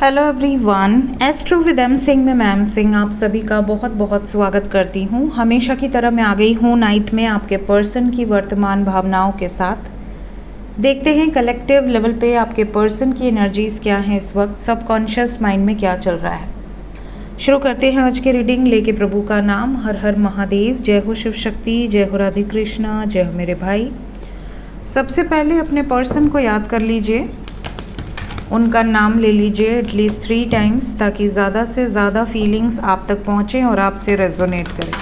Hello everyone, astro with M Singh में ma'am Singh आप सभी का बहुत बहुत स्वागत करती हूँ। हमेशा की तरह मैं आ गई हूँ नाइट में आपके पर्सन की वर्तमान भावनाओं के साथ। देखते हैं कलेक्टिव लेवल पे आपके पर्सन की एनर्जीज़ क्या हैं इस वक्त, सबकॉन्शियस माइंड में क्या चल रहा है। शुरू करते हैं आज की रीडिंग लेके प्रभु का नाम। हर हर महादेव, जय हो शिव शक्ति, जय हो राधे कृष्णा, जय हो मेरे भाई। सबसे पहले अपने पर्सन को याद कर लीजिए, उनका नाम ले लीजिए एटलीस्ट 3 टाइम्स ताकि ज़्यादा से ज़्यादा फीलिंग्स आप तक पहुँचें और आपसे रेजोनेट करें।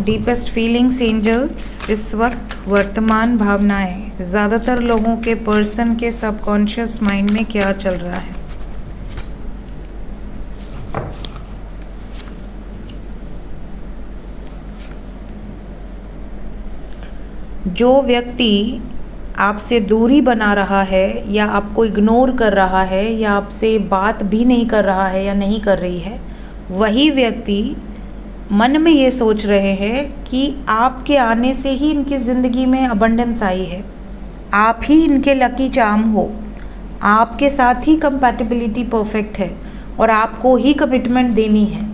डीपेस्ट फीलिंग्स एंजल्स, इस वक्त वर्तमान भावनाएं ज़्यादातर लोगों के पर्सन के सबकॉन्शियस माइंड में क्या चल रहा है। जो व्यक्ति आपसे दूरी बना रहा है या आपको इग्नोर कर रहा है या आपसे बात भी नहीं कर रहा है या नहीं कर रही है, वही व्यक्ति मन में ये सोच रहे हैं कि आपके आने से ही इनकी ज़िंदगी में अबंडेंस आई है, आप ही इनके लकी चार्म हो, आपके साथ ही कंपैटिबिलिटी परफेक्ट है और आपको ही कमिटमेंट देनी है।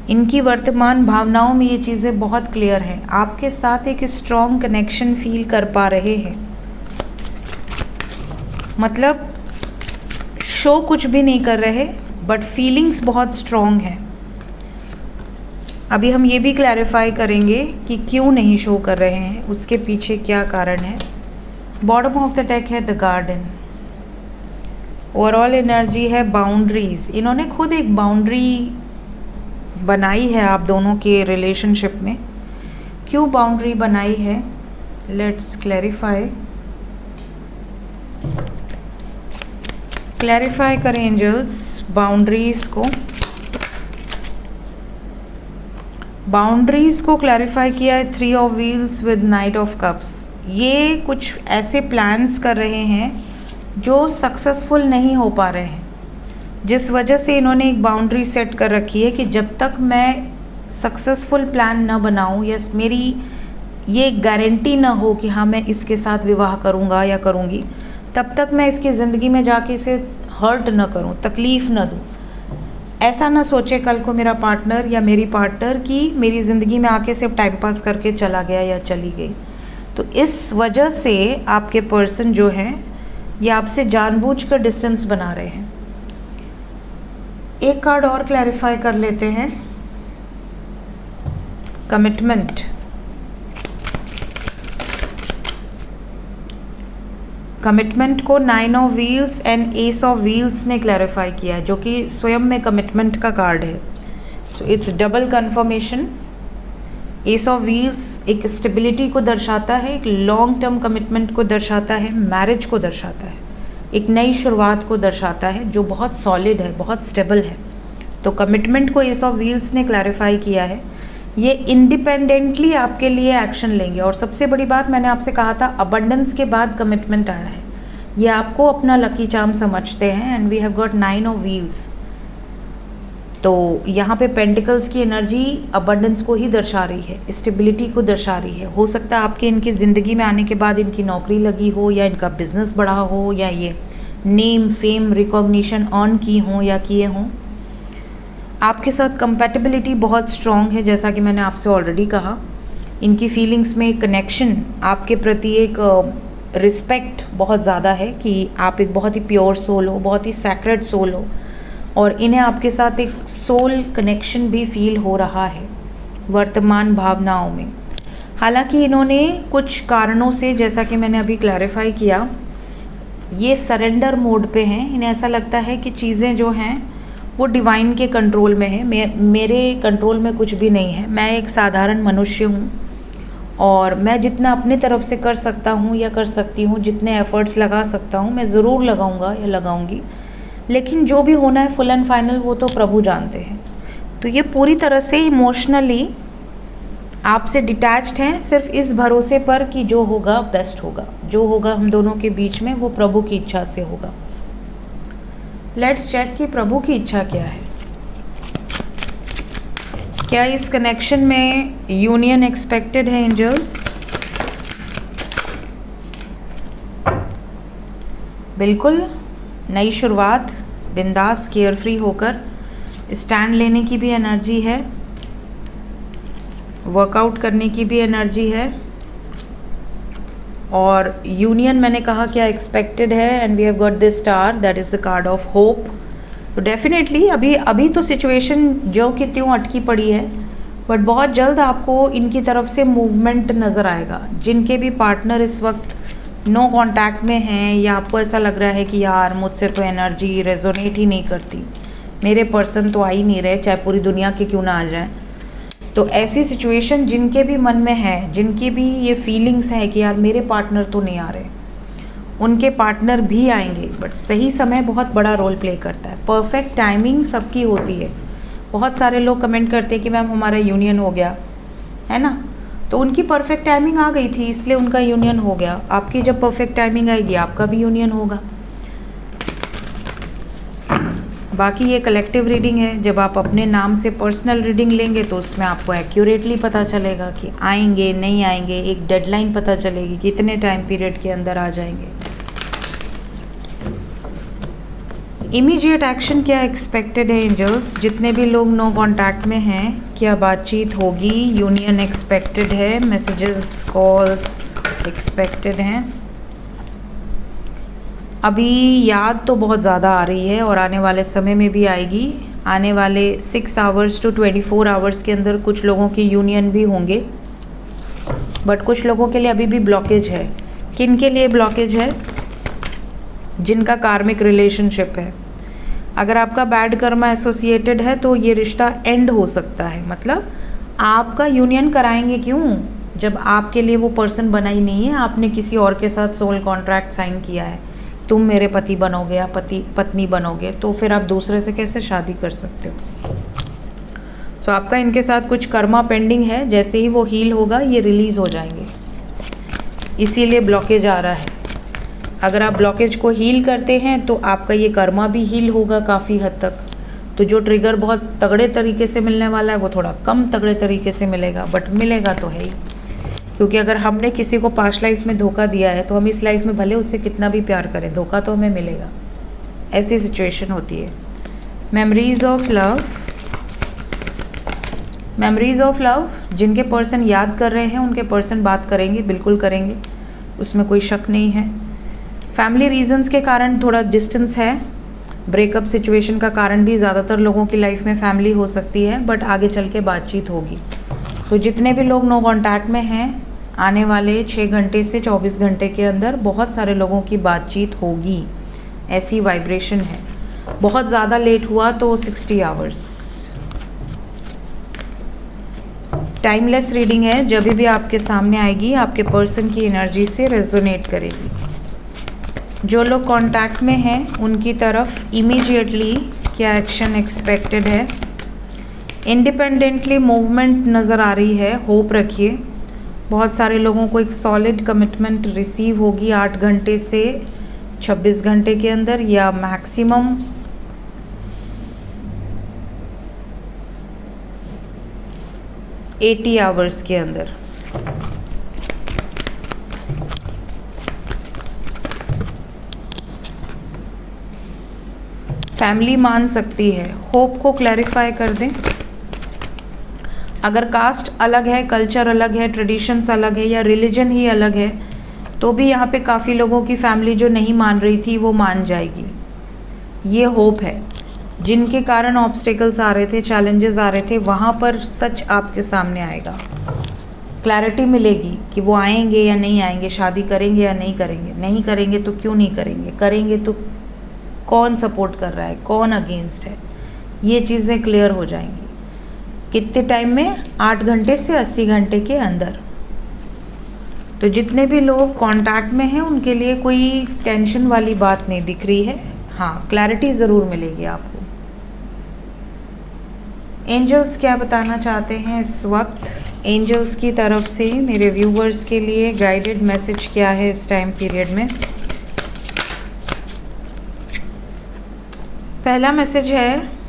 इनकी वर्तमान भावनाओं में ये चीज़ें बहुत क्लियर हैं। आपके साथ एक स्ट्रॉन्ग कनेक्शन फील कर पा रहे हैं, मतलब शो कुछ भी नहीं कर रहे बट फीलिंग्स बहुत स्ट्रॉन्ग हैं। अभी हम ये भी क्लैरिफाई करेंगे कि क्यों नहीं शो कर रहे हैं, उसके पीछे क्या कारण है। बॉटम ऑफ द डेक है द गार्डन। ओवरऑल एनर्जी है बाउंड्रीज। इन्होंने खुद एक बाउंड्री बनाई है आप दोनों के रिलेशनशिप में। क्यों बाउंड्री बनाई है, लेट्स क्लैरिफाई करें एंजल्स बाउंड्रीज को। बाउंड्रीज को क्लैरिफाई किया है 3 of wheels with night of cups. ये कुछ ऐसे प्लान्स कर रहे हैं जो सक्सेसफुल नहीं हो पा रहे हैं, जिस वजह से इन्होंने एक बाउंड्री सेट कर रखी है कि जब तक मैं सक्सेसफुल प्लान न बनाऊं या मेरी ये गारंटी ना हो कि हाँ मैं इसके साथ विवाह करूँगा या करूँगी, तब तक मैं इसकी ज़िंदगी में जाके इसे हर्ट न करूँ, तकलीफ़ न दूँ। ऐसा ना सोचे कल को मेरा पार्टनर या मेरी पार्टनर कि मेरी ज़िंदगी में आके सिर्फ टाइम पास करके चला गया या चली गई। तो इस वजह से आपके पर्सन जो हैं ये आपसे जानबूझकर डिस्टेंस बना रहे हैं। एक कार्ड और क्लैरिफाई कर लेते हैं, कमिटमेंट। कमिटमेंट को 9 of wheels and S of wheels ने क्लैरिफाई किया है, जो कि स्वयं में कमिटमेंट का कार्ड है। So it's double confirmation. S of wheels एक स्टेबिलिटी को दर्शाता है, एक लॉन्ग टर्म कमिटमेंट को दर्शाता है, मैरिज को दर्शाता है, एक नई शुरुआत को दर्शाता है जो बहुत सॉलिड है, बहुत स्टेबल है। तो कमिटमेंट को एस ऑफ व्हील्स ने क्लैरिफाई किया है। ये इंडिपेंडेंटली आपके लिए एक्शन लेंगे। और सबसे बड़ी बात, मैंने आपसे कहा था अबंडेंस के बाद कमिटमेंट आया है। ये आपको अपना लकी चार्म समझते हैं and we have got 9 of wheels. तो यहाँ पे पेंटिकल्स की एनर्जी अबंडेंस को ही दर्शा रही है, स्टेबिलिटी को दर्शा रही है। हो सकता है आपके इनकी ज़िंदगी में आने के बाद इनकी नौकरी लगी हो या इनका बिजनेस बढ़ा हो या ये नेम फेम रिकॉग्निशन अर्न की हों या किए हों। आपके साथ कंपैटिबिलिटी बहुत स्ट्रॉन्ग है, जैसा कि मैंने आपसे ऑलरेडी कहा। इनकी फीलिंग्स में एक कनेक्शन, आपके प्रति एक रिस्पेक्ट बहुत ज़्यादा है कि आप एक बहुत ही प्योर सोल हो, बहुत ही सैक्रेड सोल हो और इन्हें आपके साथ एक सोल कनेक्शन भी फील हो रहा है वर्तमान भावनाओं में। हालांकि इन्होंने कुछ कारणों से, जैसा कि मैंने अभी क्लैरिफाई किया, ये सरेंडर मोड पे हैं। इन्हें ऐसा लगता है कि चीज़ें जो हैं वो डिवाइन के कंट्रोल में है, मेरे कंट्रोल में कुछ भी नहीं है। मैं एक साधारण मनुष्य हूँ और मैं जितना अपने तरफ से कर सकता हूँ या कर सकती हूँ, जितने एफ़र्ट्स लगा सकता हूँ मैं ज़रूर लगाऊँगा या लगाऊँगी, लेकिन जो भी होना है फुल एंड फाइनल वो तो प्रभु जानते हैं। तो ये पूरी तरह से इमोशनली आपसे डिटैच्ड हैं, सिर्फ इस भरोसे पर कि जो होगा बेस्ट होगा, जो होगा हम दोनों के बीच में वो प्रभु की इच्छा से होगा। लेट्स चेक कि प्रभु की इच्छा क्या है। क्या इस कनेक्शन में यूनियन एक्सपेक्टेड है एंजल्स? बिल्कुल नई शुरुआत, बिंदास केयर फ्री होकर स्टैंड लेने की भी एनर्जी है, वर्कआउट करने की भी एनर्जी है। और यूनियन मैंने कहा क्या एक्सपेक्टेड है, and we have got this star, that is the card of hope. तो डेफिनेटली अभी तो सिचुएशन जो कि त्यों अटकी पड़ी है, बट बहुत जल्द आपको इनकी तरफ से मूवमेंट नज़र आएगा। जिनके भी पार्टनर इस वक्त नो कांटेक्ट में हैं, या आपको ऐसा लग रहा है कि यार मुझसे तो एनर्जी रेजोनेट ही नहीं करती, मेरे पर्सन तो आ ही नहीं रहे, चाहे पूरी दुनिया के क्यों ना आ जाए, तो ऐसी सिचुएशन जिनके भी मन में है, जिनकी भी ये फीलिंग्स है कि यार मेरे पार्टनर तो नहीं आ रहे, उनके पार्टनर भी आएंगे। बट सही समय बहुत बड़ा रोल प्ले करता है। परफेक्ट टाइमिंग सबकी होती है। बहुत सारे लोग कमेंट करते हैं कि मैम हमारा यूनियन हो गया, है ना, तो उनकी परफेक्ट टाइमिंग आ गई थी इसलिए उनका यूनियन हो गया। आपकी जब परफेक्ट टाइमिंग आएगी आपका भी यूनियन होगा। बाकी ये कलेक्टिव रीडिंग है, जब आप अपने नाम से पर्सनल रीडिंग लेंगे तो उसमें आपको एक्यूरेटली पता चलेगा कि आएंगे नहीं आएंगे, एक डेडलाइन पता चलेगी कितने टाइम पीरियड के अंदर आ जाएंगे। इमीडिएट एक्शन क्या एक्सपेक्टेड है एंजल्स? जितने भी लोग नो कांटेक्ट में हैं, क्या बातचीत होगी? यूनियन एक्सपेक्टेड है, मैसेजेस कॉल्स एक्सपेक्टेड हैं। अभी याद तो बहुत ज़्यादा आ रही है और आने वाले समय में भी आएगी। आने वाले 6 आवर्स टू 24 आवर्स के अंदर कुछ लोगों की यूनियन भी होंगे, बट कुछ लोगों के लिए अभी भी ब्लॉकेज है। किन के लिए ब्लॉकेज है? जिनका कार्मिक रिलेशनशिप है। अगर आपका बैड कर्मा एसोसिएटेड है तो ये रिश्ता एंड हो सकता है। मतलब आपका यूनियन कराएंगे क्यों जब आपके लिए वो पर्सन बना ही नहीं है, आपने किसी और के साथ सोल कॉन्ट्रैक्ट साइन किया है, तुम मेरे पति बनोगे या पत्नी बनोगे, तो फिर आप दूसरे से कैसे शादी कर सकते हो? सो आपका इनके साथ कुछ कर्मा पेंडिंग है, जैसे ही वो हील होगा ये रिलीज़ हो जाएंगे, इसीलिए ब्लॉकेज आ रहा है। अगर आप ब्लॉकेज को हील करते हैं तो आपका ये कर्मा भी हील होगा काफ़ी हद तक। तो जो ट्रिगर बहुत तगड़े तरीके से मिलने वाला है वो थोड़ा कम तगड़े तरीके से मिलेगा, बट मिलेगा तो है ही। क्योंकि अगर हमने किसी को पास्ट लाइफ में धोखा दिया है तो हम इस लाइफ में भले उससे कितना भी प्यार करें, धोखा तो हमें मिलेगा। ऐसी सिचुएशन होती है। Memories of love, memories of love, जिनके पर्सन याद कर रहे हैं उनके पर्सन बात करेंगे, बिल्कुल करेंगे, उसमें कोई शक नहीं है। फैमिली रीजंस के कारण थोड़ा डिस्टेंस है। ब्रेकअप सिचुएशन का कारण भी ज़्यादातर लोगों की लाइफ में फैमिली हो सकती है, बट आगे चल के बातचीत होगी। तो जितने भी लोग नो कॉन्टैक्ट में हैं, आने वाले 6 घंटे से 24 घंटे के अंदर बहुत सारे लोगों की बातचीत होगी, ऐसी वाइब्रेशन है। बहुत ज़्यादा लेट हुआ तो 60 आवर्स। टाइमलेस रीडिंग है, जब भी आपके सामने आएगी आपके पर्सन की एनर्जी से रेजोनेट करेगी। जो लोग कांटेक्ट में हैं उनकी तरफ इमीडिएटली क्या एक्शन एक्सपेक्टेड है? इंडिपेंडेंटली मूवमेंट नज़र आ रही है, होप रखिए। बहुत सारे लोगों को एक सॉलिड कमिटमेंट रिसीव होगी 8 घंटे से 26 घंटे के अंदर, या मैक्सिमम 80 आवर्स के अंदर। फैमिली मान सकती है। होप को क्लैरिफाई कर दें। अगर कास्ट अलग है, कल्चर अलग है, ट्रेडिशंस अलग है, या रिलीजन ही अलग है, तो भी यहाँ पे काफ़ी लोगों की फैमिली जो नहीं मान रही थी वो मान जाएगी। ये होप है। जिनके कारण ऑब्स्टिकल्स आ रहे थे, चैलेंजेस आ रहे थे, वहाँ पर सच आपके सामने आएगा। क्लैरिटी मिलेगी कि वो आएंगे या नहीं आएंगे, शादी करेंगे या नहीं करेंगे, नहीं करेंगे तो क्यों नहीं करेंगे, करेंगे तो कौन सपोर्ट कर रहा है, कौन अगेंस्ट है, ये चीज़ें क्लियर हो जाएंगी। कितने टाइम में? 8 घंटे से 80 घंटे के अंदर। तो जितने भी लोग कांटेक्ट में हैं उनके लिए कोई टेंशन वाली बात नहीं दिख रही है। हाँ, क्लैरिटी ज़रूर मिलेगी आपको। एंजल्स क्या बताना चाहते हैं इस वक्त? एंजल्स की तरफ से मेरे व्यूवर्स के लिए गाइडेड मैसेज क्या है इस टाइम पीरियड में? पहला मैसेज है,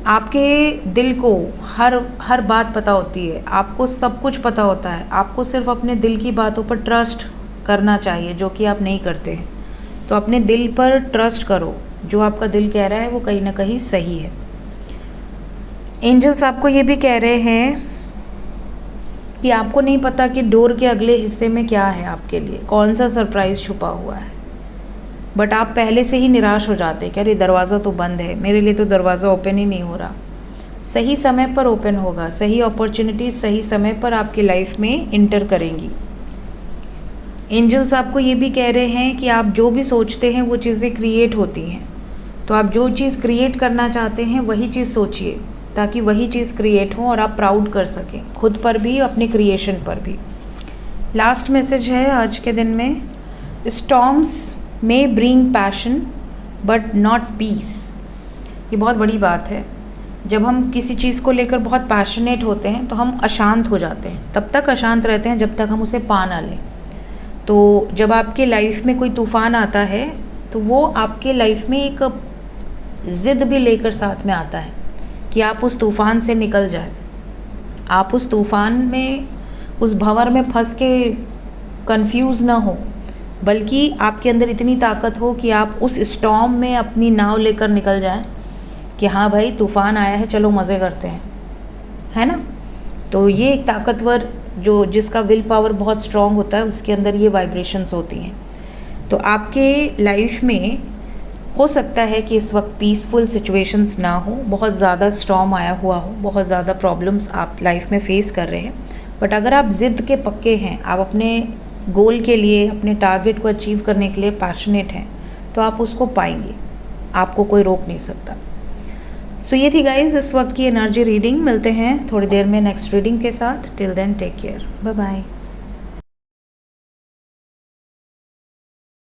आपके दिल को हर बात पता होती है, आपको सब कुछ पता होता है, आपको सिर्फ अपने दिल की बातों पर ट्रस्ट करना चाहिए जो कि आप नहीं करते हैं। तो अपने दिल पर ट्रस्ट करो, जो आपका दिल कह रहा है वो कहीं ना कहीं सही है। एंजल्स आपको ये भी कह रहे हैं कि आपको नहीं पता कि डोर के अगले हिस्से में क्या है आपके लिए, कौन सा सरप्राइज़ छुपा हुआ है, बट आप पहले से ही निराश हो जाते हैं कि अरे दरवाज़ा तो बंद है, मेरे लिए तो दरवाज़ा ओपन ही नहीं हो रहा। सही समय पर ओपन होगा, सही अपॉर्चुनिटीज़ सही समय पर आपकी लाइफ में इंटर करेंगी। एंजल्स आपको ये भी कह रहे हैं कि आप जो भी सोचते हैं वो चीज़ें क्रिएट होती हैं। तो आप जो चीज़ क्रिएट करना चाहते हैं वही चीज़ सोचिए, ताकि वही चीज़ क्रिएट हो और आप प्राउड कर सकें खुद पर भी, अपने क्रिएशन पर भी। लास्ट मैसेज है आज के दिन में, storms may bring passion but not peace. ये बहुत बड़ी बात है। जब हम किसी चीज़ को लेकर बहुत पैशनेट होते हैं तो हम अशांत हो जाते हैं, तब तक अशांत रहते हैं जब तक हम उसे पा ना लें। तो जब आपके लाइफ में कोई तूफ़ान आता है तो वो आपके लाइफ में एक ज़िद भी लेकर साथ में आता है कि आप उस तूफ़ान से निकल जाए। आप उस तूफ़ान में, उस भंवर में फंस के कंफ्यूज ना हो, बल्कि आपके अंदर इतनी ताकत हो कि आप उस स्टॉर्म में अपनी नाव लेकर निकल जाएं कि हाँ भाई तूफ़ान आया है, चलो मज़े करते हैं, है ना। तो ये एक ताकतवर, जो जिसका विल पावर बहुत स्ट्रॉन्ग होता है, उसके अंदर ये वाइब्रेशंस होती हैं। तो आपके लाइफ में हो सकता है कि इस वक्त पीसफुल सिचुएशंस ना हो, बहुत ज़्यादा स्टॉर्म आया हुआ हो, बहुत ज़्यादा प्रॉब्लम्स आप लाइफ में फेस कर रहे हैं, बट अगर आप ज़िद के पक्के हैं, आप अपने गोल के लिए, अपने टारगेट को अचीव करने के लिए पैशनेट हैं, तो आप उसको पाएंगे, आपको कोई रोक नहीं सकता। सो ये थी गाइज इस वक्त की एनर्जी रीडिंग। मिलते हैं थोड़ी देर में नेक्स्ट रीडिंग के साथ। Till then take care, bye bye.